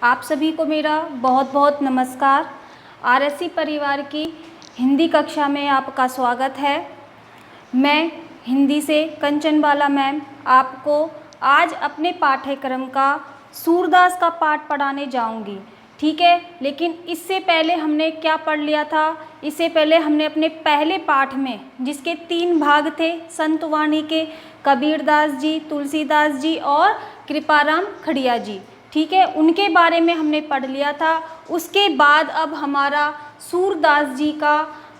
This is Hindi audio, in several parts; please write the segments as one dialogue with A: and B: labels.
A: आप सभी को मेरा बहुत बहुत नमस्कार। आरएससी परिवार की हिंदी कक्षा में आपका स्वागत है। मैं हिंदी से कंचन बाला मैम आपको आज अपने पाठ्यक्रम का सूरदास का पाठ पढ़ाने जाऊंगी, ठीक है। लेकिन इससे पहले हमने क्या पढ़ लिया था? इससे पहले हमने अपने पहले पाठ में, जिसके 3 भाग थे, संतवाणी के कबीरदास जी, तुलसीदास जी और कृपाराम खड़िया जी, ठीक है, उनके बारे में हमने पढ़ लिया था। उसके बाद अब हमारा सूरदास जी का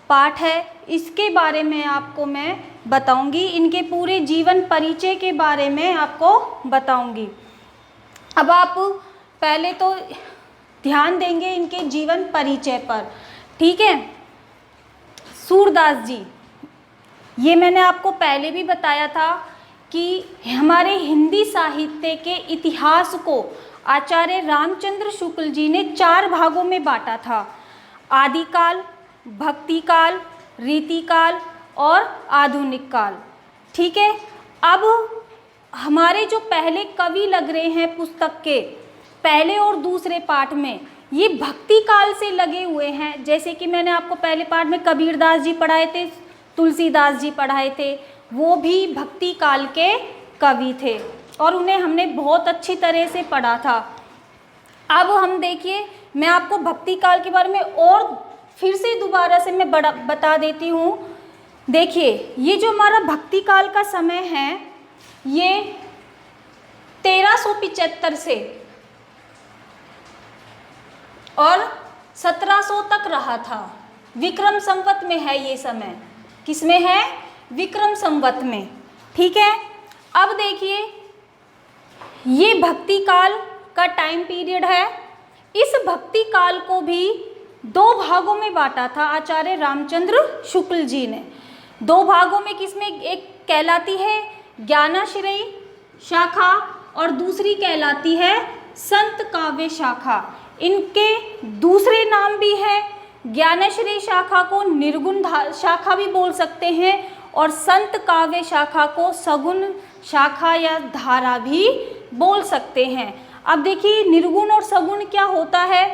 A: पाठ है, इसके बारे में आपको मैं बताऊंगी। इनके पूरे जीवन परिचय के बारे में आपको बताऊंगी। अब आप पहले तो ध्यान देंगे इनके जीवन परिचय पर, ठीक है। सूरदास जी, ये मैंने आपको पहले भी बताया था कि हमारे हिंदी साहित्य के इतिहास को आचार्य रामचंद्र शुक्ल जी ने 4 भागों में बांटा था: आदिकाल, भक्तिकाल, रीतिकाल और आधुनिक काल, ठीक है। अब हमारे जो पहले कवि लग रहे हैं पुस्तक के पहले और दूसरे पाठ में, ये भक्ति काल से लगे हुए हैं। जैसे कि मैंने आपको पहले पाठ में कबीरदास जी पढ़ाए थे, तुलसीदास जी पढ़ाए थे, वो भी भक्ति काल के कवि थे और उन्हें हमने बहुत अच्छी तरह से पढ़ा था। अब हम देखिए, मैं आपको भक्ति काल के बारे में और फिर से दोबारा से मैं बता देती हूँ। देखिए, ये जो हमारा भक्ति काल का समय है, ये 1375 से और 1700 तक रहा था। विक्रम संवत में है ये समय। किसमें है? विक्रम संवत में, ठीक है। अब देखिए, ये भक्ति काल का टाइम पीरियड है। इस भक्ति काल को भी 2 भागों में बांटा था आचार्य रामचंद्र शुक्ल जी ने। 2 भागों में, किसमें? एक कहलाती है ज्ञानाश्रयी शाखा और दूसरी कहलाती है संत काव्य शाखा। इनके दूसरे नाम भी हैं। ज्ञानाश्रयी शाखा को निर्गुण शाखा भी बोल सकते हैं और संत काव्य शाखा को सगुण शाखा या धारा भी बोल सकते हैं। अब देखिए, निर्गुण और सगुण क्या होता है?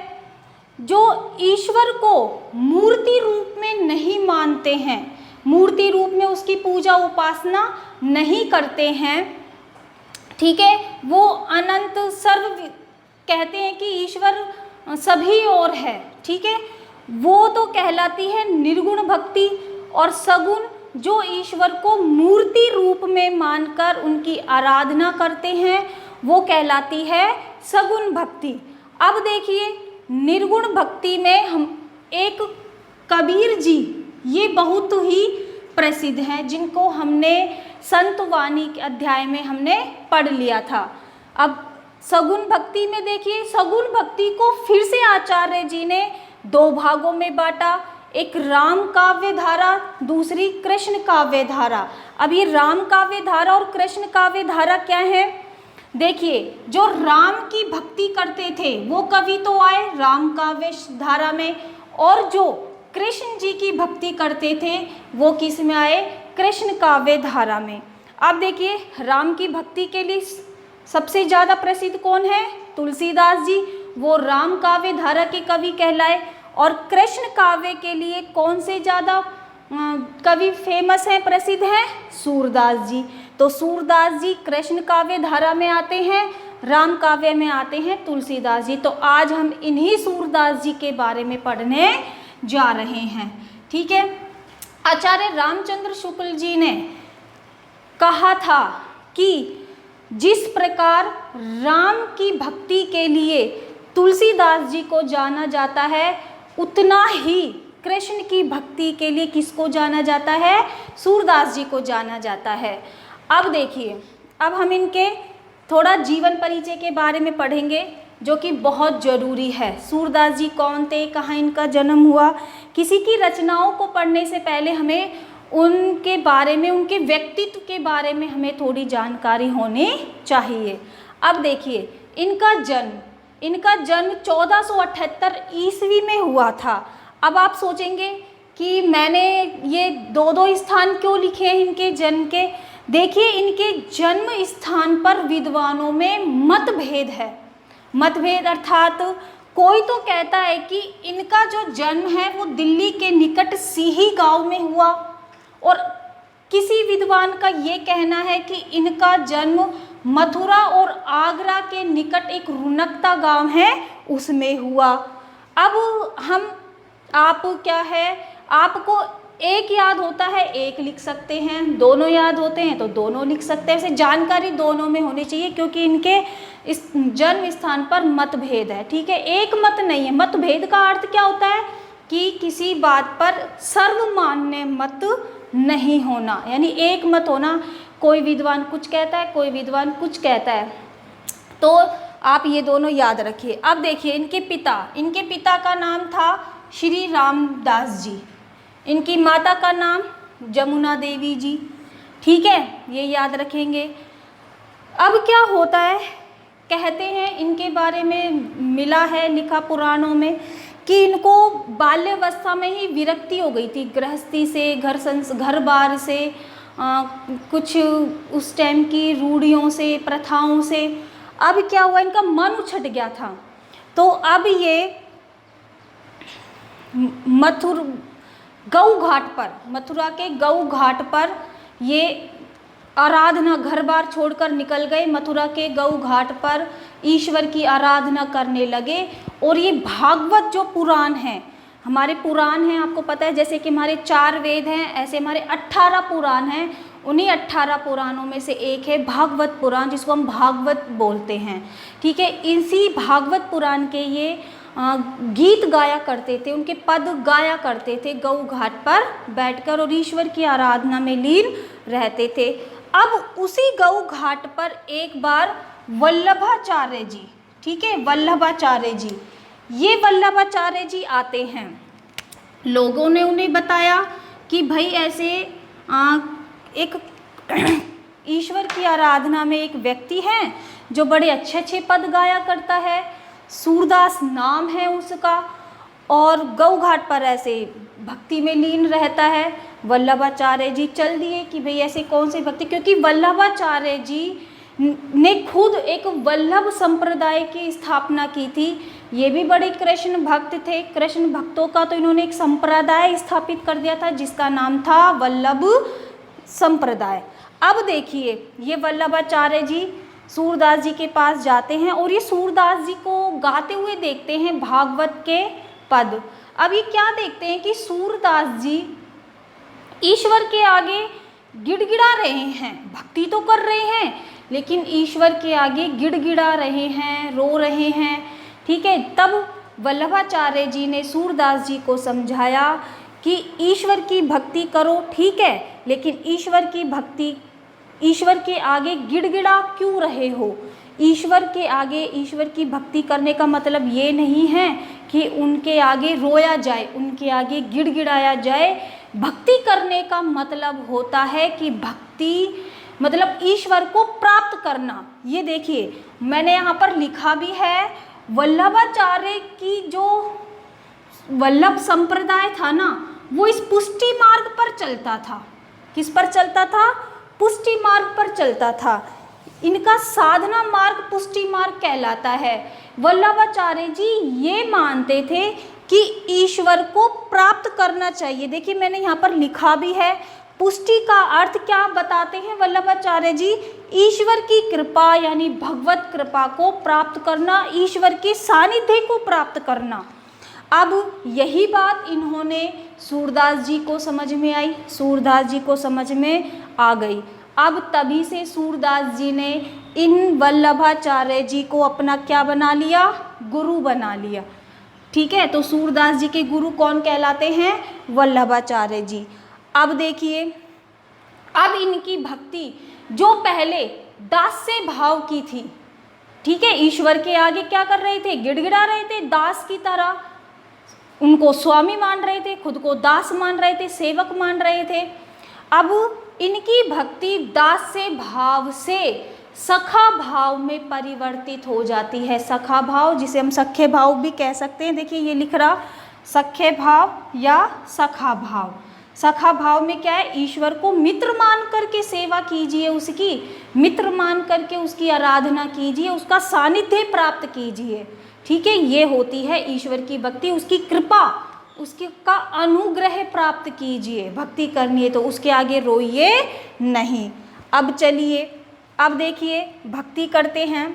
A: जो ईश्वर को मूर्ति रूप में नहीं मानते हैं, मूर्ति रूप में उसकी पूजा उपासना नहीं करते हैं, ठीक है, वो अनंत सर्व कहते हैं कि ईश्वर सभी और है, ठीक है, वो तो कहलाती है निर्गुण भक्ति। और सगुण, जो ईश्वर को मूर्ति रूप में मानकर उनकी आराधना करते हैं, वो कहलाती है सगुण भक्ति। अब देखिए, निर्गुण भक्ति में हम एक कबीर जी, ये बहुत ही प्रसिद्ध हैं, जिनको हमने संतवाणी के अध्याय में हमने पढ़ लिया था। अब सगुण भक्ति में देखिए, सगुण भक्ति को फिर से आचार्य जी ने 2 भागों में बांटा। एक राम काव्य धारा, दूसरी कृष्ण काव्य धारा। अब ये राम काव्य धारा और कृष्ण काव्य धारा क्या है? देखिए, जो राम की भक्ति करते थे वो कवि तो आए राम काव्य धारा में, और जो कृष्ण जी की भक्ति करते थे वो किस में आए? कृष्ण काव्य धारा में। अब देखिए, राम की भक्ति के लिए सबसे ज़्यादा प्रसिद्ध कौन है? तुलसीदास जी, वो राम काव्य धारा के कवि कहलाए। और कृष्ण काव्य के लिए कौन से ज़्यादा कवि फेमस हैं, प्रसिद्ध हैं? सूरदास जी। तो सूरदास जी कृष्ण काव्य धारा में आते हैं, राम काव्य में आते हैं तुलसीदास जी। तो आज हम इन्हीं सूरदास जी के बारे में पढ़ने जा रहे हैं, ठीक है। आचार्य रामचंद्र शुक्ल जी ने कहा था कि जिस प्रकार राम की भक्ति के लिए तुलसीदास जी को जाना जाता है, उतना ही कृष्ण की भक्ति के लिए किसको जाना जाता है? सूरदास जी को जाना जाता है। अब देखिए, अब हम इनके थोड़ा जीवन परिचय के बारे में पढ़ेंगे, जो कि बहुत ज़रूरी है। सूरदास जी कौन थे, कहाँ इनका जन्म हुआ? किसी की रचनाओं को पढ़ने से पहले हमें उनके बारे में, उनके व्यक्तित्व के बारे में हमें थोड़ी जानकारी होनी चाहिए। अब देखिए, इनका जन्म 1478 ईस्वी में हुआ था। अब आप सोचेंगे कि मैंने ये 2 स्थान क्यों लिखे हैं इनके जन्म के? देखिए, इनके जन्म स्थान पर विद्वानों में मतभेद है। मतभेद अर्थात कोई तो कहता है कि इनका जो जन्म है वो दिल्ली के निकट सीही गांव में हुआ, और किसी विद्वान का ये कहना है कि इनका जन्म मथुरा और आगरा के निकट एक रुनकता गांव है उसमें हुआ। अब आप क्या है, आपको एक याद होता है एक लिख सकते हैं, दोनों याद होते हैं तो दोनों लिख सकते हैं। वैसे जानकारी दोनों में होनी चाहिए क्योंकि इनके इस जन्म स्थान पर मतभेद है, ठीक है, एक मत नहीं है। मतभेद का अर्थ क्या होता है कि किसी बात पर सर्वमान्य मत नहीं होना, यानी एक मत होना, कोई विद्वान कुछ कहता है कोई विद्वान कुछ कहता है, तो आप ये दोनों याद रखिए। अब देखिए इनके पिता का नाम था श्री रामदास जी, इनकी माता का नाम जमुना देवी जी, ठीक है, ये याद रखेंगे। अब क्या होता है, कहते हैं इनके बारे में मिला है लिखा पुराणों में कि इनको बाल्यावस्था में ही विरक्ति हो गई थी गृहस्थी से, घर बार से, कुछ उस टाइम की रूढ़ियों से, प्रथाओं से। अब क्या हुआ, इनका मन उछट गया था, तो अब ये मथुरा के गऊ घाट पर ये आराधना, घर बार छोड़कर निकल गए, मथुरा के गऊ घाट पर ईश्वर की आराधना करने लगे। और ये भागवत जो पुराण है, हमारे पुराण हैं, आपको पता है जैसे कि हमारे 4 वेद हैं, ऐसे हमारे 18 पुराण हैं। उन्हीं 18 पुराणों में से एक है भागवत पुराण, जिसको हम भागवत बोलते हैं, ठीक है। इसी भागवत पुराण के ये गीत गाया करते थे, उनके पद गाया करते थे गऊ घाट पर बैठकर, और ईश्वर की आराधना में लीन रहते थे। अब उसी गऊ घाट पर एक बार वल्लभाचार्य जी, ठीक है, वल्लभाचार्य जी आते हैं। लोगों ने उन्हें बताया कि भाई ऐसे एक ईश्वर की आराधना में एक व्यक्ति है जो बड़े अच्छे अच्छे पद गाया करता है, सूरदास नाम है उसका, और गऊ घाट पर ऐसे भक्ति में लीन रहता है। वल्लभाचार्य जी चल दिए कि भाई ऐसे कौन से भक्ति, क्योंकि वल्लभाचार्य जी ने खुद एक वल्लभ संप्रदाय की स्थापना की थी। ये भी बड़े कृष्ण भक्त थे, कृष्ण भक्तों का तो इन्होंने एक संप्रदाय स्थापित कर दिया था जिसका नाम था वल्लभ संप्रदाय। अब देखिए ये वल्लभाचार्य जी सूरदास जी के पास जाते हैं और ये सूरदास जी को गाते हुए देखते हैं भागवत के पद। अब ये क्या देखते हैं कि सूरदास जी ईश्वर के आगे गिड़गिड़ा रहे हैं, भक्ति तो कर रहे हैं लेकिन ईश्वर के आगे गिड़गिड़ा रहे हैं, रो रहे हैं, ठीक है। तब वल्लभाचार्य जी ने सूरदास जी को समझाया कि ईश्वर की भक्ति करो, ठीक है, लेकिन ईश्वर के आगे गिड़गिड़ा क्यों रहे हो। ईश्वर के आगे ईश्वर की भक्ति करने का मतलब ये नहीं है कि उनके आगे रोया जाए, उनके आगे गिड़गिड़ाया जाए। भक्ति करने का मतलब होता है कि भक्ति मतलब ईश्वर को प्राप्त करना। ये देखिए मैंने यहाँ पर लिखा भी है, वल्लभाचार्य की जो वल्लभ संप्रदाय था ना, वो इस पुष्टि मार्ग पर चलता था। किस पर चलता था? पुष्टि मार्ग पर चलता था। इनका साधना मार्ग पुष्टि मार्ग कहलाता है। वल्लभाचार्य जी ये मानते थे कि ईश्वर को प्राप्त करना चाहिए। देखिए मैंने यहाँ पर लिखा भी है, पुष्टि का अर्थ क्या बताते हैं वल्लभाचार्य जी? ईश्वर की कृपा यानी भगवत कृपा को प्राप्त करना, ईश्वर के सानिध्य को प्राप्त करना। अब यही बात इन्होंने सूरदास जी को समझ में आई, सूरदास जी को समझ में आ गई। अब तभी से सूरदास जी ने इन वल्लभाचार्य जी को अपना क्या बना लिया? गुरु बना लिया, ठीक है। तो सूरदास जी के गुरु कौन कहलाते हैं? वल्लभाचार्य जी। अब देखिए, अब इनकी भक्ति जो पहले दास्य भाव की थी, ठीक है, ईश्वर के आगे क्या कर रहे थे? गिड़गिड़ा रहे थे दास की तरह, उनको स्वामी मान रहे थे, खुद को दास मान रहे थे, सेवक मान रहे थे। अब इनकी भक्ति दास्य भाव से सखा भाव में परिवर्तित हो जाती है। सखा भाव, जिसे हम सख्य भाव भी कह सकते हैं। देखिए ये लिख रहा, सख्य भाव या सखा भाव। सखा भाव में क्या है, ईश्वर को मित्र मान करके सेवा कीजिए, उसकी मित्र मान करके उसकी आराधना कीजिए, उसका सानिध्य प्राप्त कीजिए। ठीक है, ये होती है ईश्वर की भक्ति, उसकी कृपा, उसके का अनुग्रह प्राप्त कीजिए। भक्ति करनी है तो उसके आगे रोइए नहीं। अब चलिए, अब देखिए भक्ति करते हैं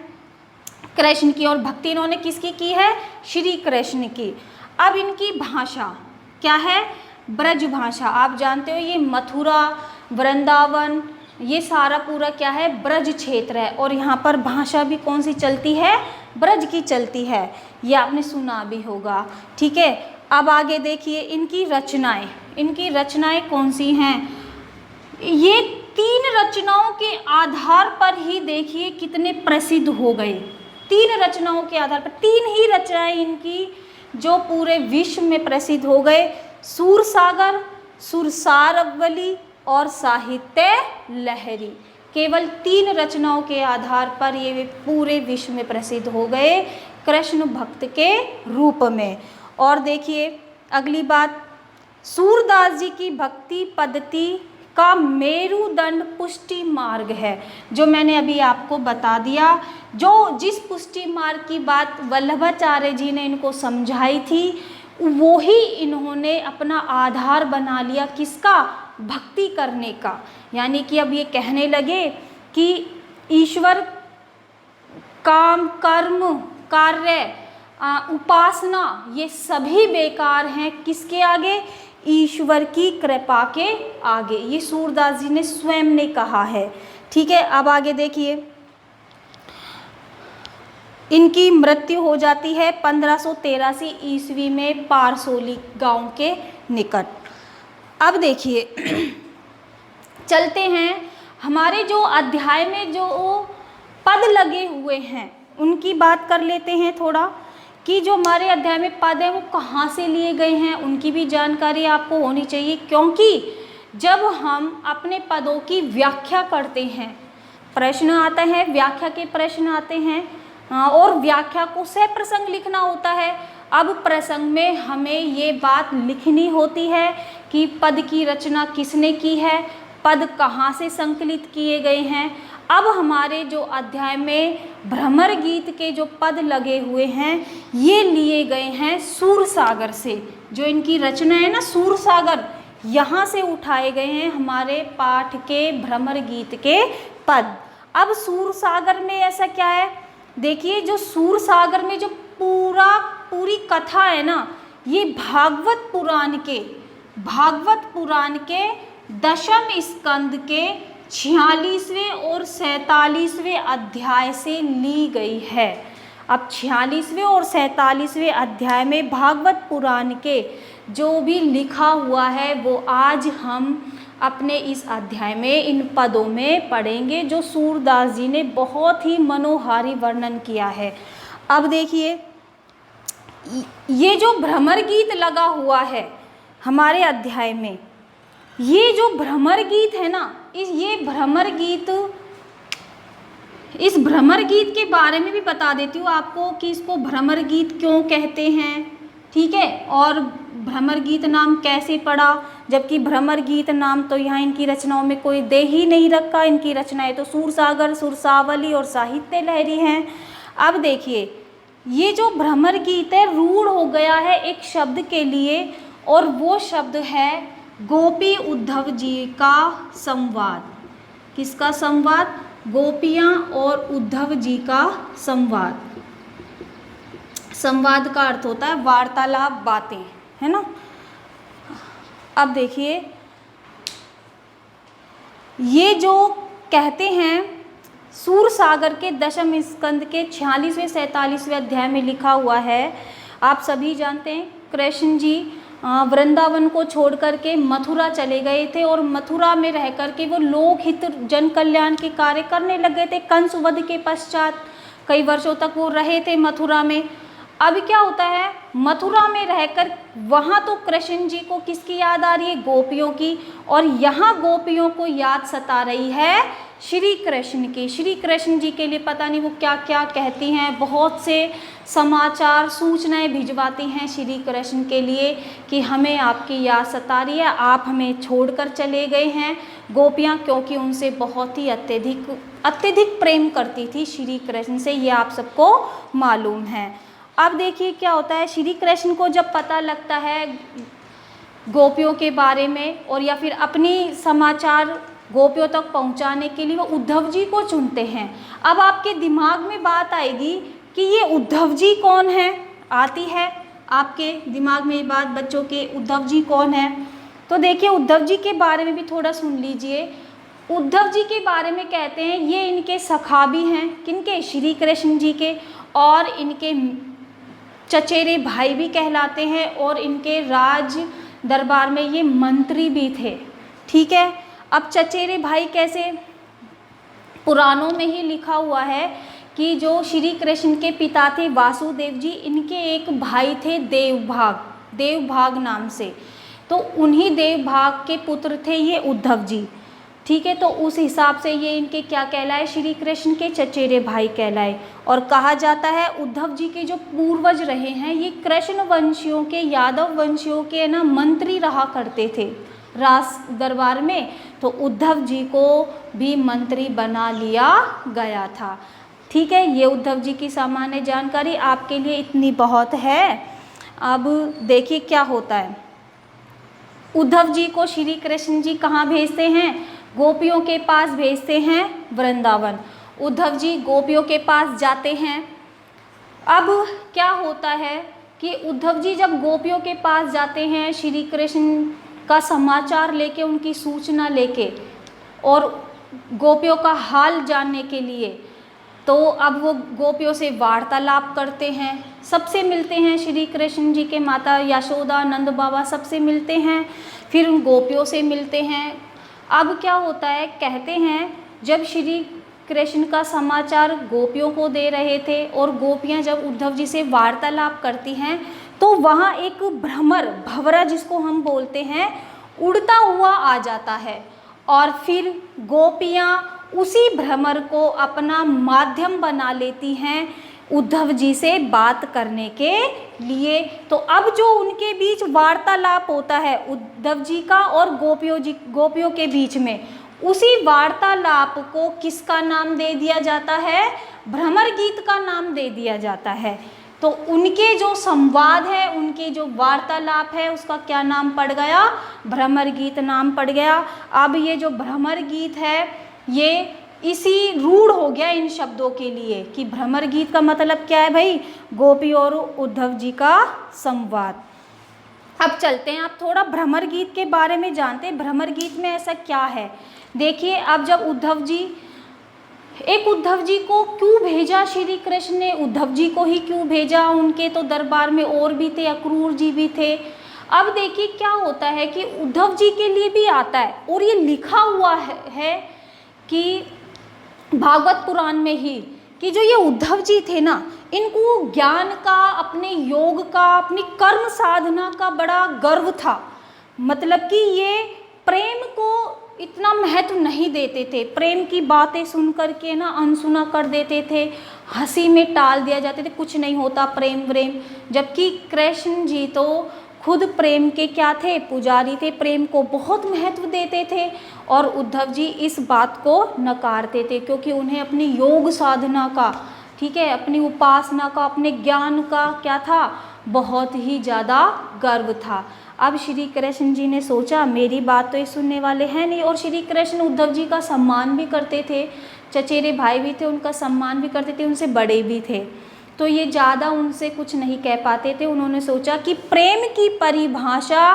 A: कृष्ण की, और भक्ति इन्होंने किसकी की है, श्री कृष्ण की। अब इनकी भाषा क्या है, ब्रज भाषा। आप जानते हो ये मथुरा, वृंदावन, ये सारा पूरा क्या है, ब्रज क्षेत्र है, और यहाँ पर भाषा भी कौन सी चलती है, ब्रज की चलती है, ये आपने सुना भी होगा। ठीक है, अब आगे देखिए इनकी रचनाएं, इनकी रचनाएं कौन सी हैं। ये 3 रचनाओं के आधार पर ही देखिए कितने प्रसिद्ध हो गए। 3 रचनाओं के आधार पर, 3 ही रचनाएं इनकी जो पूरे विश्व में प्रसिद्ध हो गए, सूरसागर, सुरसारवली और साहित्य लहरी। केवल 3 रचनाओं के आधार पर ये पूरे विश्व में प्रसिद्ध हो गए कृष्ण भक्त के रूप में। और देखिए अगली बात, सूरदास जी की भक्ति पद्धति का मेरुदंड पुष्टि मार्ग है, जो मैंने अभी आपको बता दिया। जो जिस पुष्टि मार्ग की बात वल्लभाचार्य जी ने इनको समझाई थी, वो ही इन्होंने अपना आधार बना लिया, किसका, भक्ति करने का। यानी कि अब ये कहने लगे कि ईश्वर, काम, कर्म, कार्य, उपासना, ये सभी बेकार हैं किसके आगे, ईश्वर की कृपा के आगे। ये सूरदास जी ने स्वयं ने कहा है। ठीक है, अब आगे देखिए, इनकी मृत्यु हो जाती है 1583 ईस्वी में पारसोली गांव के निकट। अब देखिए चलते हैं, हमारे जो अध्याय में जो पद लगे हुए हैं उनकी बात कर लेते हैं थोड़ा, कि जो हमारे अध्याय में पद हैं वो कहाँ से लिए गए हैं, उनकी भी जानकारी आपको होनी चाहिए। क्योंकि जब हम अपने पदों की व्याख्या करते हैं, प्रश्न आता है, व्याख्या के प्रश्न आते हैं, और व्याख्या को सप्रसंग लिखना होता है। अब प्रसंग में हमें ये बात लिखनी होती है कि पद की रचना किसने की है, पद कहाँ से संकलित किए गए हैं। अब हमारे जो अध्याय में भ्रमर गीत के जो पद लगे हुए हैं, ये लिए गए हैं सूरसागर से। जो इनकी रचना है ना सूरसागर, यहाँ से उठाए गए हैं हमारे पाठ के भ्रमर गीत के पद। अब सूरसागर में ऐसा क्या है, देखिए जो सूरसागर में जो पूरी कथा है ना, ये भागवत पुराण के 10वें स्कंद के 46वें और 47वें अध्याय से ली गई है। अब 46वें और 47वें अध्याय में भागवत पुराण के जो भी लिखा हुआ है वो आज हम अपने इस अध्याय में इन पदों में पढ़ेंगे, जो सूरदास जी ने बहुत ही मनोहारी वर्णन किया है। अब देखिए ये जो भ्रमर गीत लगा हुआ है हमारे अध्याय में, ये जो भ्रमर गीत है ना, इस भ्रमर गीत के बारे में भी बता देती हूँ आपको कि इसको भ्रमर गीत क्यों कहते हैं। ठीक है, और भ्रमर गीत नाम कैसे पड़ा, जबकि भ्रमर गीत नाम तो यहाँ इनकी रचनाओं में कोई दे ही नहीं रखा। इनकी रचनाएं तो सूरसागर, सुरसावली और साहित्य लहरी हैं। अब देखिए ये जो भ्रमर गीत है रूढ़ हो गया है एक शब्द के लिए, और वो शब्द है गोपी उद्धव जी का संवाद। किसका संवाद, गोपियाँ और उद्धव जी का संवाद। संवाद का अर्थ होता है वार्तालाप, बातें, है ना। अब देखिए ये जो कहते हैं सूरसागर के 10वें स्कंद के 46वें 47वें अध्याय में लिखा हुआ है। आप सभी जानते हैं कृष्ण जी वृंदावन को छोड़ करके मथुरा चले गए थे, और मथुरा में रह करके वो लोकहित जन कल्याण के कार्य करने लग गए थे। कंस वध के पश्चात कई वर्षों तक वो रहे थे मथुरा में। अब क्या होता है, मथुरा में रहकर वहाँ तो कृष्ण जी को किसकी याद आ रही है, गोपियों की, और यहाँ गोपियों को याद सता रही है श्री कृष्ण की। श्री कृष्ण जी के लिए पता नहीं वो क्या क्या कहती हैं, बहुत से समाचार सूचनाएं भिजवाती हैं श्री कृष्ण के लिए कि हमें आपकी याद सता रही है, आप हमें छोड़कर चले गए हैं। गोपियाँ क्योंकि उनसे बहुत ही अत्यधिक प्रेम करती थी श्री कृष्ण से, ये आप सबको मालूम है। अब देखिए क्या होता है, श्री कृष्ण को जब पता लगता है गोपियों के बारे में, और या फिर अपनी समाचार गोपियों तक पहुंचाने के लिए वो उद्धव जी को चुनते हैं। अब आपके दिमाग में बात आएगी कि ये उद्धव जी कौन है, आती है आपके दिमाग में ये बात बच्चों के, उद्धव जी कौन है। तो देखिए उद्धव जी के बारे में भी थोड़ा सुन लीजिए। उद्धव जी के बारे में कहते हैं ये इनके सखा भी हैं, किनके, श्री कृष्ण जी के, और इनके चचेरे भाई भी कहलाते हैं, और इनके राज दरबार में ये मंत्री भी थे। ठीक है, अब चचेरे भाई कैसे, पुराणों में ही लिखा हुआ है कि जो श्री कृष्ण के पिता थे वासुदेव जी, इनके एक भाई थे देवभाग नाम से, तो उन्हीं देवभाग के पुत्र थे ये उद्धव जी। ठीक है, तो उस हिसाब से ये इनके क्या कहलाए, श्री कृष्ण के चचेरे भाई कहलाए। और कहा जाता है उद्धव जी के जो पूर्वज रहे हैं ये कृष्ण वंशियों के, यादव वंशियों के ना मंत्री रहा करते थे राज दरबार में, तो उद्धव जी को भी मंत्री बना लिया गया था। ठीक है, ये उद्धव जी की सामान्य जानकारी आपके लिए इतनी बहुत है। अब देखिए क्या होता है, उद्धव जी को श्री कृष्ण जी कहाँ भेजते हैं, गोपियों के पास भेजते हैं, वृंदावन। उद्धव जी गोपियों के पास जाते हैं। अब क्या होता है कि उद्धव जी जब गोपियों के पास जाते हैं श्री कृष्ण का समाचार लेके, उनकी सूचना लेके, और गोपियों का हाल जानने के लिए, तो अब वो गोपियों से वार्तालाप करते हैं, सबसे मिलते हैं, श्री कृष्ण जी के माता यशोदा, नंद बाबा सबसे मिलते हैं, फिर उन गोपियों से मिलते हैं। अब क्या होता है, कहते हैं जब श्री कृष्ण का समाचार गोपियों को दे रहे थे और गोपियाँ जब उद्धव जी से वार्तालाप करती हैं, तो वहाँ एक भ्रमर, भंवरा जिसको हम बोलते हैं, उड़ता हुआ आ जाता है, और फिर गोपियाँ उसी भ्रमर को अपना माध्यम बना लेती हैं उद्धव जी से बात करने के लिए। तो अब जो उनके बीच वार्तालाप होता है उद्धव जी का और गोपियों के बीच में, उसी वार्तालाप को किसका नाम दे दिया जाता है, भ्रमर गीत का नाम दे दिया जाता है। तो उनके जो संवाद है, उनके जो वार्तालाप है, उसका क्या नाम पड़ गया, भ्रमर गीत नाम पड़ गया। अब ये जो भ्रमर गीत है ये इसी रूढ़ हो गया इन शब्दों के लिए कि भ्रमर गीत का मतलब क्या है भाई, गोपी और उद्धव जी का संवाद। अब चलते हैं, आप थोड़ा भ्रमर गीत के बारे में जानते हैं, भ्रमर गीत में ऐसा क्या है। देखिए, अब जब उद्धव जी को क्यों भेजा श्री कृष्ण ने, उद्धव जी को ही क्यों भेजा, उनके तो दरबार में और भी थे, अक्रूर जी भी थे। अब देखिए क्या होता है कि उद्धव जी के लिए भी आता है, और ये लिखा हुआ है कि भागवत पुराण में ही, कि जो ये उद्धव जी थे ना, इनको ज्ञान का, अपने योग का, अपनी कर्म साधना का बड़ा गर्व था। मतलब कि ये प्रेम को इतना महत्व नहीं देते थे, प्रेम की बातें सुन करके ना अनसुना कर देते थे, हंसी में टाल दिया जाते थे, कुछ नहीं होता प्रेम व्रेम। जबकि कृष्ण जी तो खुद प्रेम के क्या थे, पुजारी थे, प्रेम को बहुत महत्व देते थे, और उद्धव जी इस बात को नकारते थे क्योंकि उन्हें अपनी योग साधना का, ठीक है, अपनी उपासना का, अपने ज्ञान का क्या था, बहुत ही ज़्यादा गर्व था। अब श्री कृष्ण जी ने सोचा मेरी बात तो ये सुनने वाले हैं नहीं, और श्री कृष्ण उद्धव जी का सम्मान भी करते थे, चचेरे भाई भी थे, उनका सम्मान भी करते थे, उनसे बड़े भी थे, तो ये ज़्यादा उनसे कुछ नहीं कह पाते थे। उन्होंने सोचा कि प्रेम की परिभाषा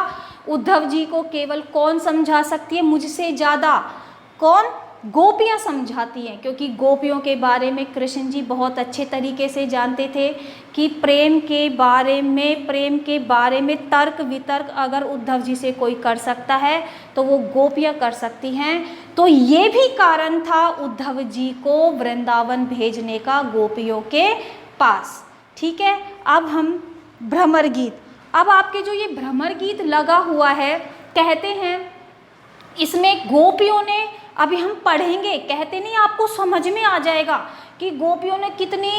A: उद्धव जी को केवल कौन समझा सकती है, मुझसे ज़्यादा कौन, गोपियाँ समझाती हैं, क्योंकि गोपियों के बारे में कृष्ण जी बहुत अच्छे तरीके से जानते थे कि प्रेम के बारे में तर्क वितर्क अगर उद्धव जी से कोई कर सकता है तो वो गोपियाँ कर सकती हैं। तो ये भी कारण था उद्धव जी को वृंदावन भेजने का गोपियों के पास। ठीक है। अब हम भ्रमर गीत, अब आपके जो ये भ्रमर गीत लगा हुआ है, कहते हैं इसमें गोपियों ने, अभी हम पढ़ेंगे, कहते नहीं आपको समझ में आ जाएगा कि गोपियों ने कितनी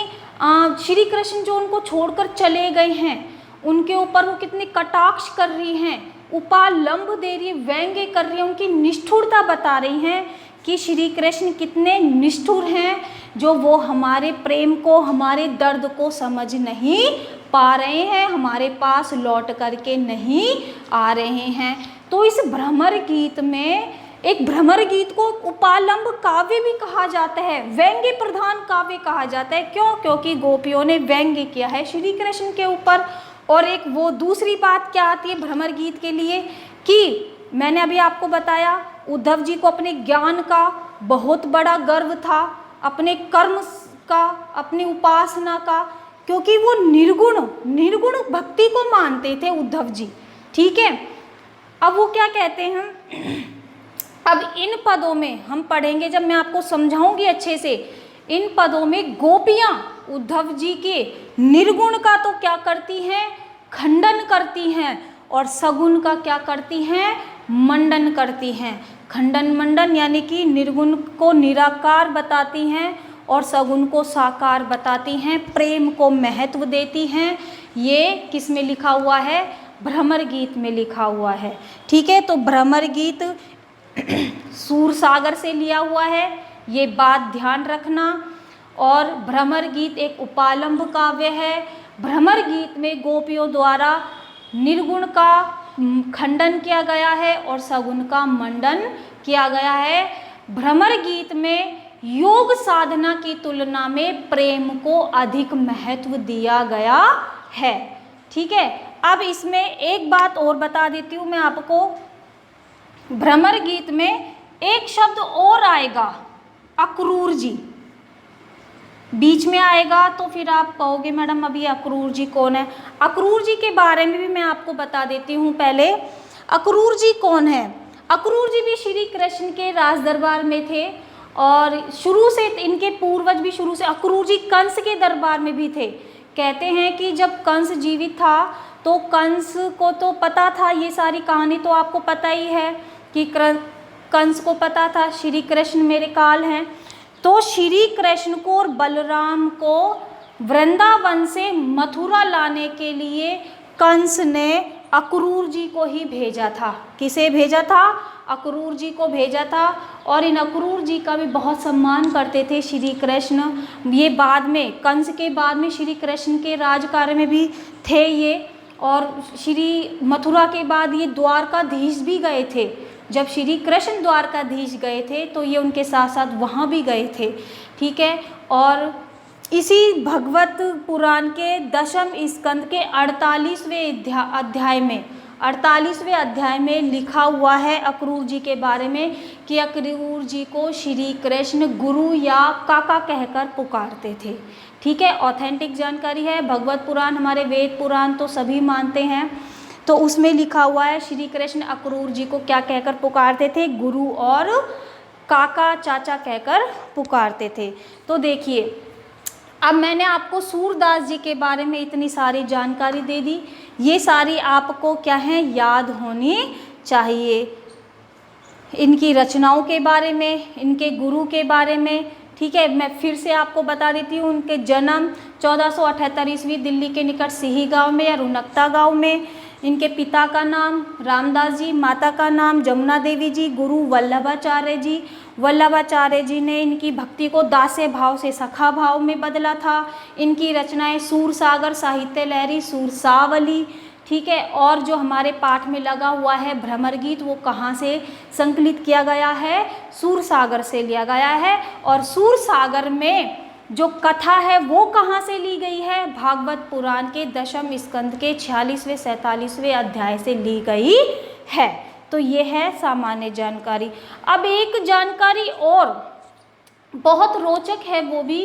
A: श्री कृष्ण जो उनको छोड़कर चले गए हैं उनके ऊपर वो कितनी कटाक्ष कर रही हैं, उपालंब दे रही है, व्यंग्य कर रही है, उनकी निष्ठुरता बता रही हैं कि श्री कृष्ण कितने निष्ठुर हैं, जो वो हमारे प्रेम को, हमारे दर्द को समझ नहीं पा रहे हैं, हमारे पास लौट करके नहीं आ रहे हैं। तो इस भ्रमर गीत में, एक भ्रमर गीत को उपालंब काव्य भी कहा जाता है, व्यंग्य प्रधान काव्य कहा जाता है। क्यों? क्योंकि गोपियों ने व्यंग्य किया है श्री कृष्ण के ऊपर। और एक वो दूसरी बात क्या आती है भ्रमर गीत के लिए, कि मैंने अभी आपको बताया उद्धव जी को अपने ज्ञान का बहुत बड़ा गर्व था, अपने कर्म का, अपनी उपासना का, क्योंकि वो निर्गुण भक्ति को मानते थे उद्धव जी। ठीक है। अब वो क्या कहते हैं, अब इन पदों में हम पढ़ेंगे, जब मैं आपको समझाऊंगी अच्छे से, इन पदों में गोपियां उद्धव जी के निर्गुण का तो क्या करती हैं, खंडन करती हैं, और सगुण का क्या करती हैं, मंडन करती हैं। खंडन मंडन यानी कि निर्गुण को निराकार बताती हैं और सगुण को साकार बताती हैं, प्रेम को महत्व देती हैं। ये किस में लिखा हुआ है, भ्रमर गीत में लिखा हुआ है। ठीक है। तो भ्रमर गीत सूरसागर से लिया हुआ है, ये बात ध्यान रखना। और भ्रमर गीत एक उपालंब काव्य है। भ्रमर गीत में गोपियों द्वारा निर्गुण का खंडन किया गया है और सगुण का मंडन किया गया है। भ्रमर गीत में योग साधना की तुलना में प्रेम को अधिक महत्व दिया गया है। ठीक है। अब इसमें एक बात और बता देती हूँ मैं आपको, भ्रमर गीत में एक शब्द और आएगा, अक्रूर जी बीच में आएगा, तो फिर आप कहोगे मैडम अभी अक्रूर जी कौन है। अक्रूर जी के बारे में भी मैं आपको बता देती हूँ पहले। अक्रूर जी कौन है? अक्रूर जी भी श्री कृष्ण के राज दरबार में थे और शुरू से इनके पूर्वज भी शुरू से, अक्रूर जी कंस के दरबार में भी थे। कहते हैं कि जब कंस जीवित था तो कंस को तो पता था, ये सारी कहानी तो आपको पता ही है कि कंस को पता था श्री कृष्ण मेरे काल हैं। तो श्री कृष्ण को और बलराम को वृंदावन से मथुरा लाने के लिए कंस ने अक्रूर जी को ही भेजा था। किसे भेजा था? अक्रूर जी को भेजा था। और इन अक्रूर जी का भी बहुत सम्मान करते थे श्री कृष्ण। ये बाद में, कंस के बाद में श्री कृष्ण के राजकार्य में भी थे ये। और श्री मथुरा के बाद ये द्वारकाधीश भी गए थे। जब श्री कृष्ण द्वारकाधीश गए थे तो ये उनके साथ साथ वहाँ भी गए थे। ठीक है। और इसी भगवत पुराण के दशम स्कंद के 48वें अध्याय में लिखा हुआ है अक्रूर जी के बारे में कि अक्रूर जी को श्री कृष्ण गुरु या काका कहकर पुकारते थे। ठीक है। ऑथेंटिक जानकारी है। भगवत पुराण, हमारे वेद पुराण तो सभी मानते हैं, तो उसमें लिखा हुआ है श्री कृष्ण अक्रूर जी को क्या कहकर पुकारते थे? गुरु और काका, चाचा कहकर पुकारते थे। तो देखिए, अब मैंने आपको सूरदास जी के बारे में इतनी सारी जानकारी दे दी, ये सारी आपको क्या है, याद होनी चाहिए। इनकी रचनाओं के बारे में, इनके गुरु के बारे में। ठीक है। मैं फिर से आपको बता देती हूँ, उनके जन्म 1478 ईस्वी दिल्ली के निकट सिही गांव में या रुनकता गांव में। इनके पिता का नाम रामदास जी, माता का नाम जमुना देवी जी, गुरु वल्लभाचार्य जी। वल्लभाचार्य जी ने इनकी भक्ति को दास्य भाव से सखा भाव में बदला था। इनकी रचनाएं सूरसागर, साहित्य लहरी, सूरसावली। ठीक है। और जो हमारे पाठ में लगा हुआ है भ्रमर गीत, वो कहाँ से संकलित किया गया है? सूरसागर से लिया गया है। और सूरसागर में जो कथा है वो कहाँ से ली गई है? भागवत पुराण के दशम स्कंद के 46वें 47वें अध्याय से ली गई है। तो ये है सामान्य जानकारी। अब एक जानकारी और बहुत रोचक है, वो भी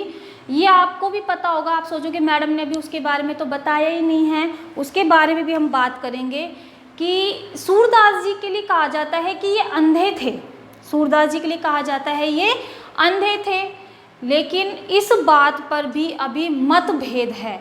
A: ये आपको भी पता होगा। आप सोचोगे मैडम ने भी उसके बारे में तो बताया ही नहीं है, उसके बारे में भी हम बात करेंगे कि सूरदास जी के लिए कहा जाता है कि ये अंधे थे। सूरदास जी के लिए कहा जाता है ये अंधे थे, लेकिन इस बात पर भी अभी मतभेद है।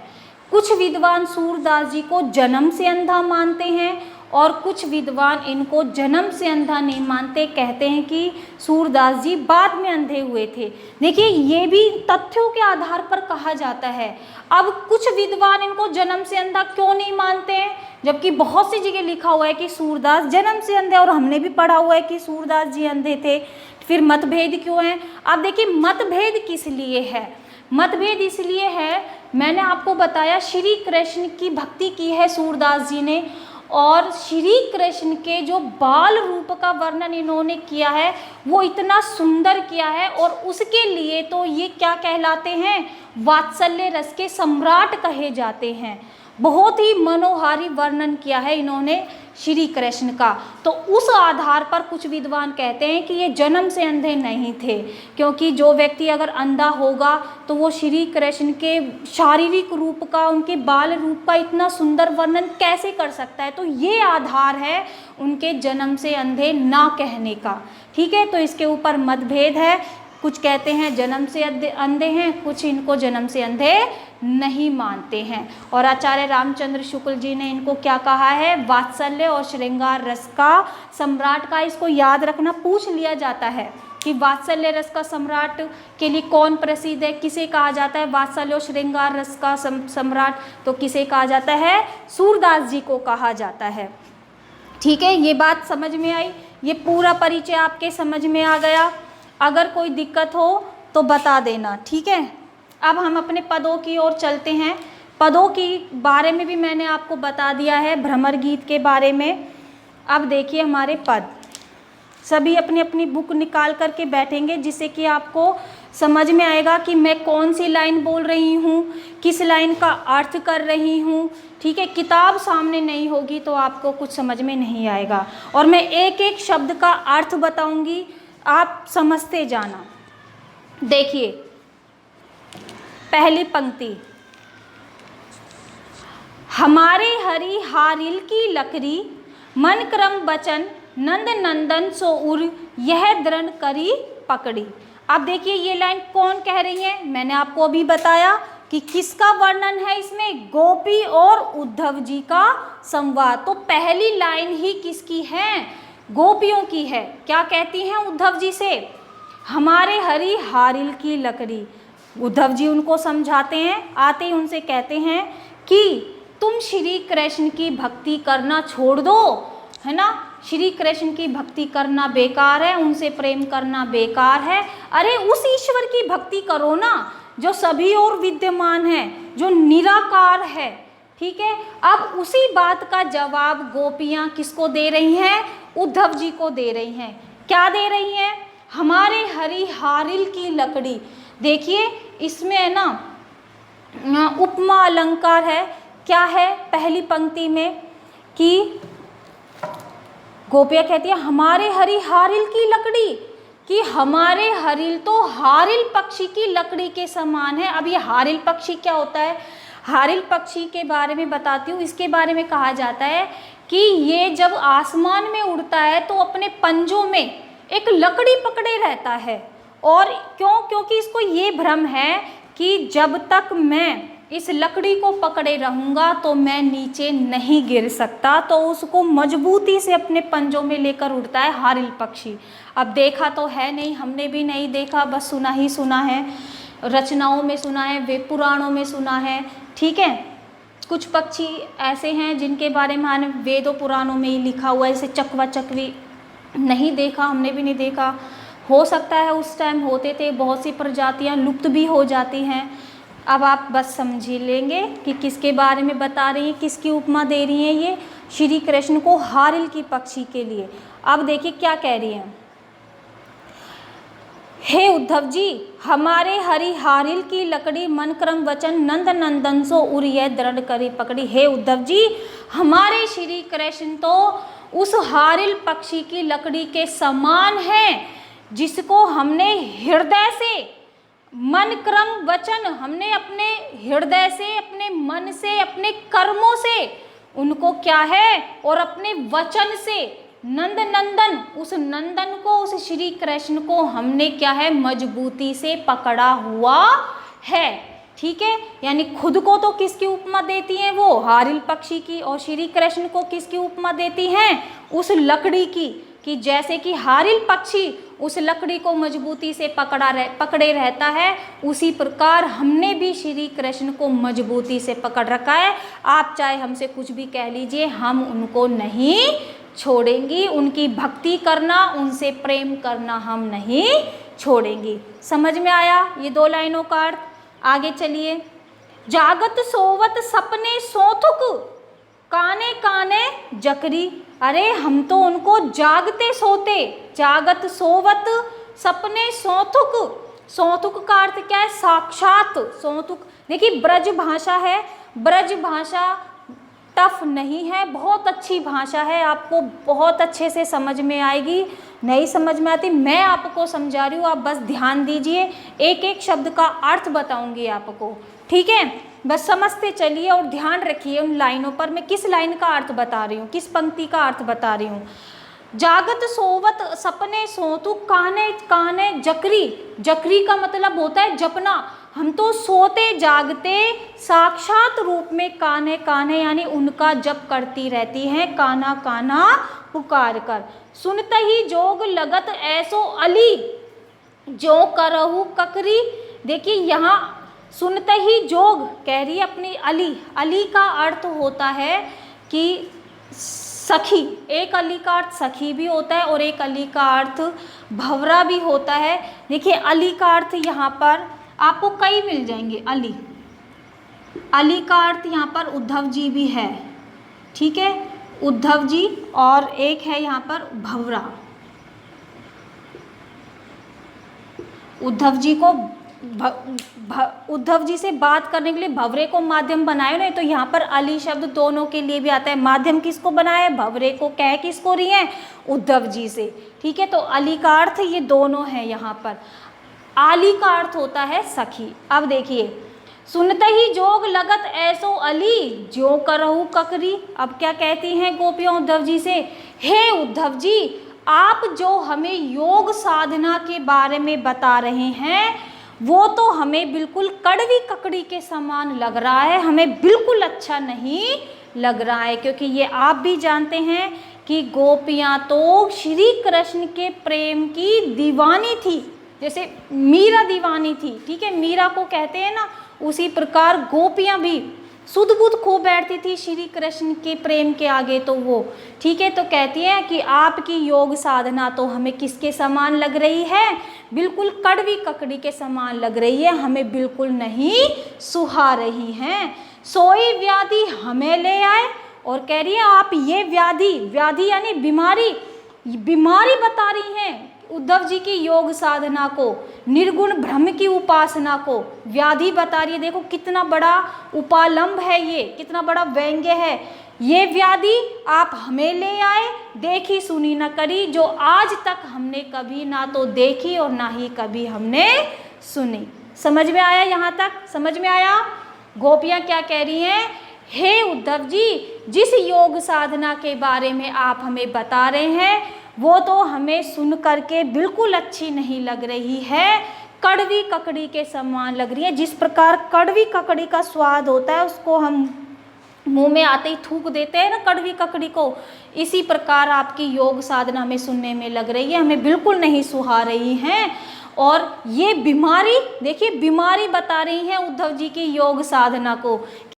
A: कुछ विद्वान सूरदास जी को जन्म से अंधा मानते हैं और कुछ विद्वान इनको जन्म से अंधा नहीं मानते, कहते हैं कि सूरदास जी बाद में अंधे हुए थे। देखिए ये भी तथ्यों के आधार पर कहा जाता है। अब कुछ विद्वान इनको जन्म से अंधा क्यों नहीं मानते हैं, जबकि बहुत सी जगह लिखा हुआ है कि सूरदास जन्म से अंधे, और हमने भी पढ़ा हुआ है कि सूरदास जी अंधे थे। फिर मतभेद क्यों है? अब देखिए मतभेद किस लिए है? मतभेद इसलिए है, मैंने आपको बताया श्री कृष्ण की भक्ति की है सूरदास जी ने, और श्री कृष्ण के जो बाल रूप का वर्णन इन्होंने किया है वो इतना सुंदर किया है, और उसके लिए तो ये क्या कहलाते हैं, वात्सल्य रस के सम्राट कहे जाते हैं। बहुत ही मनोहारी वर्णन किया है इन्होंने श्री कृष्ण का। तो उस आधार पर कुछ विद्वान कहते हैं कि ये जन्म से अंधे नहीं थे, क्योंकि जो व्यक्ति अगर अंधा होगा तो वो श्री कृष्ण के शारीरिक रूप का, उनके बाल रूप का इतना सुंदर वर्णन कैसे कर सकता है। तो ये आधार है उनके जन्म से अंधे ना कहने का। ठीक है, तो इसके ऊपर मतभेद है। कुछ कहते हैं जन्म से अंधे हैं, कुछ इनको जन्म से अंधे नहीं मानते हैं। और आचार्य रामचंद्र शुक्ल जी ने इनको क्या कहा है, वात्सल्य और श्रृंगार रस का सम्राट का। इसको याद रखना, पूछ लिया जाता है कि वात्सल्य रस का सम्राट के लिए कौन प्रसिद्ध है, किसे कहा जाता है वात्सल्य और श्रृंगार रस का सम्राट, तो किसे कहा जाता है, सूरदास जी को कहा जाता है। ठीक है, ये बात समझ में आई, ये पूरा परिचय आपके समझ में आ गया। अगर कोई दिक्कत हो तो बता देना। ठीक है, अब हम अपने पदों की ओर चलते हैं। पदों की बारे में भी मैंने आपको बता दिया है, भ्रमर गीत के बारे में। अब देखिए हमारे पद, सभी अपनी अपनी बुक निकाल करके बैठेंगे, जिससे कि आपको समझ में आएगा कि मैं कौन सी लाइन बोल रही हूँ, किस लाइन का अर्थ कर रही हूँ। ठीक है, किताब सामने नहीं होगी तो आपको कुछ समझ में नहीं आएगा, और मैं एक एक शब्द का अर्थ बताऊँगी, आप समझते जाना। देखिए पहली पंक्ति, हमारे हरि हारिल की लकड़ी, मन क्रम बचन नंद नंदन सो उर, यह दृढ़ करी पकड़ी। अब देखिए ये लाइन कौन कह रही है, मैंने आपको अभी बताया कि किसका वर्णन है इसमें, गोपी और उद्धव जी का संवाद। तो पहली लाइन ही किसकी है, गोपियों की है। क्या कहती हैं उद्धव जी से, हमारे हरि हारिल की लकड़ी। उद्धव जी उनको समझाते हैं, आते ही उनसे कहते हैं कि तुम श्री कृष्ण की भक्ति करना छोड़ दो, है ना, श्री कृष्ण की भक्ति करना बेकार है, उनसे प्रेम करना बेकार है। अरे उस ईश्वर की भक्ति करो ना जो सभी और विद्यमान है, जो निराकार है। ठीक है, अब उसी बात का जवाब गोपियाँ किसको दे रही हैं, उद्धव जी को दे रही हैं। क्या दे रही हैं, हमारे हरि हारिल की लकड़ी। देखिए इसमें है ना उपमा अलंकार है। क्या है, पहली पंक्ति में कि गोपियाँ कहती है हमारे हरि हारिल की लकड़ी, कि हमारे हरिल तो हारिल पक्षी की लकड़ी के समान है। अब ये हारिल पक्षी क्या होता है, हारिल पक्षी के बारे में बताती हूँ। इसके बारे में कहा जाता है कि ये जब आसमान में उड़ता है तो अपने पंजों में एक लकड़ी पकड़े रहता है। और क्योंकि इसको ये भ्रम है कि जब तक मैं इस लकड़ी को पकड़े रहूँगा तो मैं नीचे नहीं गिर सकता, तो उसको मजबूती से अपने पंजों में लेकर उड़ता है हारिल पक्षी। अब देखा तो है नहीं, हमने भी नहीं देखा, बस सुना ही सुना है, रचनाओं में सुना है, वे पुराणों में सुना है। ठीक है, कुछ पक्षी ऐसे हैं जिनके बारे में वेदों पुराणों में ही लिखा हुआ है, जैसे चकवा चकवी नहीं देखा, हमने भी नहीं देखा। हो सकता है उस टाइम होते थे, बहुत सी प्रजातियां लुप्त भी हो जाती हैं। अब आप बस समझ ही लेंगे कि किसके बारे में बता रही हैं, किसकी उपमा दे रही हैं, ये श्री कृष्ण को हारिल की पक्षी के लिए। अब देखिए क्या कह रही हैं, हे उद्धव जी, हमारे हरि हारिल की लकड़ी, मन क्रम वचन नंद नंदन सो उर, यह दृढ़ करी पकड़ी। हे उद्धव जी, हमारे श्री कृष्ण तो उस हारिल पक्षी की लकड़ी के समान हैं, जिसको हमने हृदय से, मन क्रम वचन, हमने अपने हृदय से, अपने मन से, अपने कर्मों से उनको क्या है, और अपने वचन से नंद नंदन, उस नंदन को, उस श्री कृष्ण को हमने क्या है, मजबूती से पकड़ा हुआ है। ठीक है, यानी खुद को तो किसकी उपमा देती हैं वो, हारिल पक्षी की, और श्री कृष्ण को किसकी उपमा देती हैं, उस लकड़ी की, कि जैसे कि हारिल पक्षी उस लकड़ी को मजबूती से पकड़े रहता है, उसी प्रकार हमने भी श्री कृष्ण को मजबूती से पकड़ रखा है। आप चाहे हमसे कुछ भी कह लीजिए, हम उनको नहीं छोड़ेंगी, उनकी भक्ति करना, उनसे प्रेम करना हम नहीं छोड़ेंगी। समझ में आया ये 2 लाइनों का अर्थ। आगे चलिए, जागत सोवत सपने सोथुक काने काने जकरी। अरे हम तो उनको जागते सोते, जागत सोवत सपने सोथुक, सोथुक का अर्थ क्या है, साक्षात सोथुक। देखिए ब्रज भाषा है, ब्रज भाषा टफ नहीं है, बहुत अच्छी भाषा है, आपको बहुत अच्छे से समझ में आएगी। नहीं समझ में आती मैं आपको समझा रही हूँ, आप बस ध्यान दीजिए, एक एक शब्द का अर्थ बताऊंगी आपको, ठीक है, बस समझते चलिए और ध्यान रखिए उन लाइनों पर, मैं किस लाइन का अर्थ बता रही हूँ, किस पंक्ति का अर्थ बता रही हूँ। जागत सोवत सपने सोतु काने काने जकरी, जकरी का मतलब होता है जपना, हम तो सोते जागते साक्षात रूप में काने काने यानी उनका जप करती रहती हैं, काना काना पुकार कर। सुनते ही जोग लगत ऐसो अली जो करहु ककरी। देखिए यहाँ सुनते ही जोग कह रही है अपनी अली, अली का अर्थ होता है कि सखी, एक अली का अर्थ सखी भी होता है और एक अली का अर्थ भंवरा भी होता है। देखिए अली का अर्थ यहाँ पर आपको कई मिल जाएंगे, अली, अली का अर्थ यहाँ पर उद्धव जी भी है, ठीक है, उद्धव जी, और एक है यहाँ पर भंवरा, उद्धव जी को उद्धव जी से बात करने के लिए भंवरे को माध्यम बनाए ना, तो यहाँ पर अली शब्द दोनों के लिए भी आता है। माध्यम किसको बनाया है, भंवरे को, कह किसको रही है, उद्धव जी से, ठीक है। तो अली का अर्थ ये दोनों है यहाँ पर। आली का अर्थ होता है सखी। अब देखिए, सुनते ही जोग लगत ऐसो अली ज्यों करहु ककरी। अब क्या कहती हैं गोपियाँ उद्धव जी से, हे उद्धव जी आप जो हमें योग साधना के बारे में बता रहे हैं वो तो हमें बिल्कुल कड़वी ककड़ी के समान लग रहा है, हमें बिल्कुल अच्छा नहीं लग रहा है, क्योंकि ये आप भी जानते हैं कि गोपियाँ तो श्री कृष्ण के प्रेम की दीवानी थी, जैसे मीरा दीवानी थी, ठीक है, मीरा को कहते हैं ना, उसी प्रकार गोपियाँ भी सुध बुध खो बैठती थी श्री कृष्ण के प्रेम के आगे, तो वो, ठीक है, तो कहती है कि आपकी योग साधना तो हमें किसके समान लग रही है, बिल्कुल कड़वी ककड़ी के समान लग रही है, हमें बिल्कुल नहीं सुहा रही हैं। सोई व्याधि हमें ले आए, और कह रही है आप ये व्याधि, व्याधि यानी बीमारी, बीमारी बता रही हैं उद्धव जी की योग साधना को, निर्गुण ब्रह्म की उपासना को व्याधि बता रही है। देखो कितना बड़ा उपालंब है ये, कितना बड़ा व्यंग्य है। ये व्याधि आप हमें ले आए, देखी सुनी न करी, जो आज तक हमने कभी ना तो देखी और ना ही कभी हमने सुनी। समझ में आया, यहाँ तक समझ में आया। गोपियाँ क्या कह रही हैं, हे उद्धव जी जिस योग साधना के बारे में आप हमें बता रहे हैं वो तो हमें सुन करके बिल्कुल अच्छी नहीं लग रही है, कड़वी ककड़ी के समान लग रही है। जिस प्रकार कड़वी ककड़ी का स्वाद होता है उसको हम मुंह में आते ही थूक देते हैं ना कड़वी ककड़ी को, इसी प्रकार आपकी योग साधना हमें सुनने में लग रही है, हमें बिल्कुल नहीं सुहा रही हैं। और ये बीमारी, देखिए बीमारी बता रही है उद्धव जी की योग साधना को।